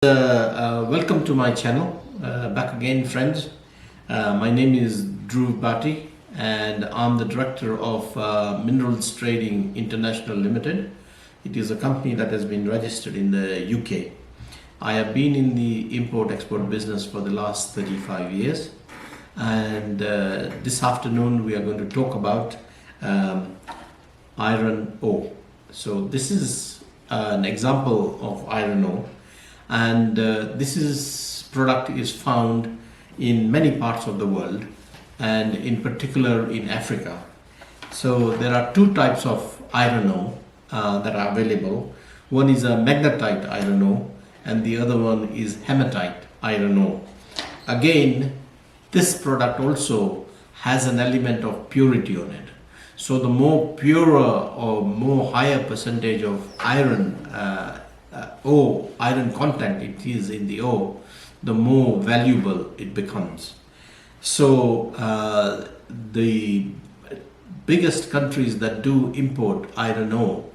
Welcome to my channel. Back again, friends. My name is Dhruv Bhatti and I'm the Director of Minerals Trading International Limited. It is a company that has been registered in the UK. I have been in the import-export business for the last 35 years, and this afternoon we are going to talk about iron ore. So this is an example of iron ore, and this product is found in many parts of the world, and in particular in Africa. So there are two types of iron ore that are available. One is a magnetite iron ore and the other one is hematite iron ore. Again, this product also has an element of purity on it. So the more purer or more higher percentage of iron iron content it is in the ore, the more valuable it becomes. So the biggest countries that do import iron ore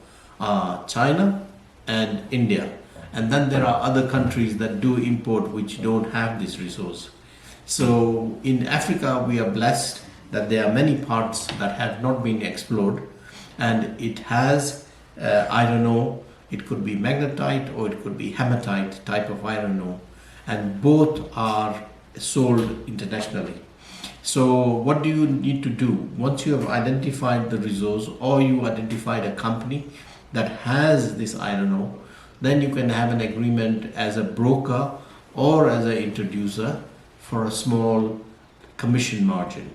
are China and India, and then there are other countries that do import which don't have this resource. So in Africa we are blessed that there are many parts that have not been explored, and it has iron ore. It could be magnetite or it could be hematite type of iron ore, and both are sold internationally. So what do you need to do? Once you have identified the resource or you identified a company that has this iron ore, then you can have an agreement as a broker or as an introducer for a small commission margin.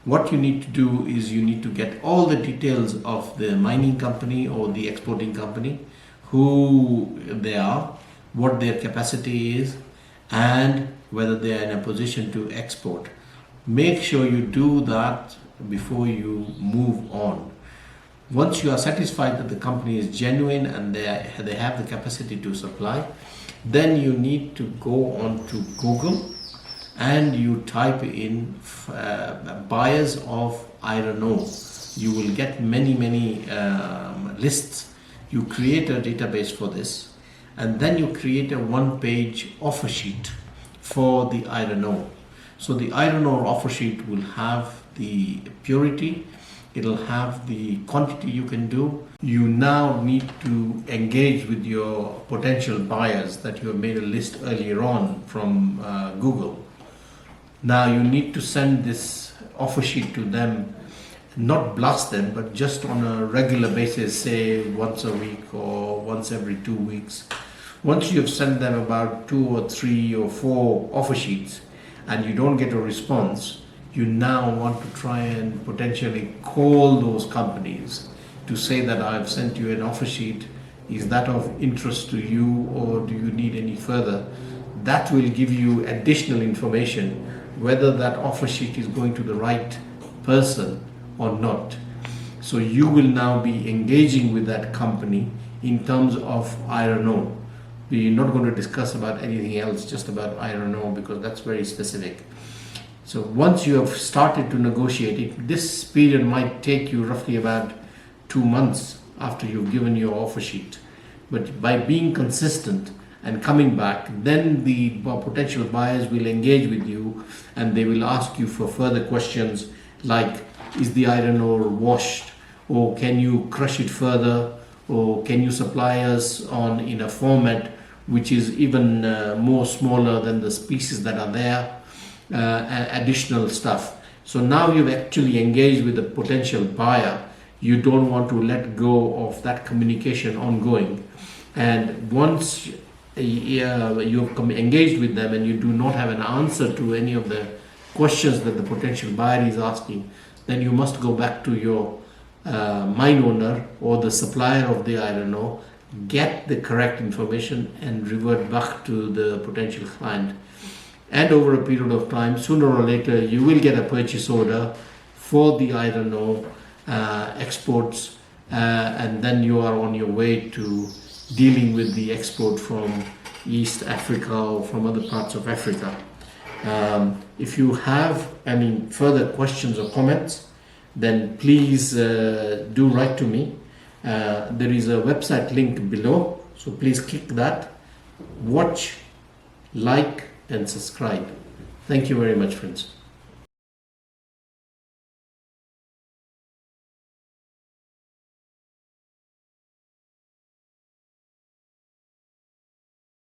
What you need to do is you need to get all the details of the mining company or the exporting company, who they are, what their capacity is, and whether they are in a position to export. Make sure you do that before you move on. Once you are satisfied that the company is genuine and they have the capacity to supply, then you need to go on to Google and you type in buyers of iron ore. You will get many lists. You create a database for this, and then you create a one-page offer sheet for the iron ore. So the iron ore offer sheet will have the purity, it'll have the quantity you can do. You now need to engage with your potential buyers that you have made a list earlier on from Google. Now you need to send this offer sheet to them, not blast them, but just on a regular basis, say once a week or once every 2 weeks. Once you have sent them about 2 or 3 or 4 offer sheets and you don't get a response, you now want to try and potentially call those companies to say that I've sent you an offer sheet. Is that of interest to you, or do you need any further? That will give you additional information whether that offer sheet is going to the right person or not. So you will now be engaging with that company in terms of iron ore. We're not going to discuss about anything else, just about iron ore, because that's very specific. So once you have started to negotiate it, this period might take you roughly about 2 months after you've given your offer sheet. But by being consistent and coming back, then the potential buyers will engage with you and they will ask you for further questions like, is the iron ore washed, or can you crush it further, or can you supply us in a format which is even more smaller than the pieces that are there, additional stuff. So now you've actually engaged with the potential buyer. You don't want to let go of that communication ongoing, and once you've engaged with them and you do not have an answer to any of the questions that the potential buyer is asking, then you must go back to your mine owner or the supplier of the iron ore, get the correct information and revert back to the potential client. And over a period of time, sooner or later, you will get a purchase order for the iron ore exports, and then you are on your way to dealing with the export from East Africa or from other parts of Africa. If you have any further questions or comments, then please do write to me. There is a website link below, so please click that watch, like, and subscribe. Thank you very much, friends.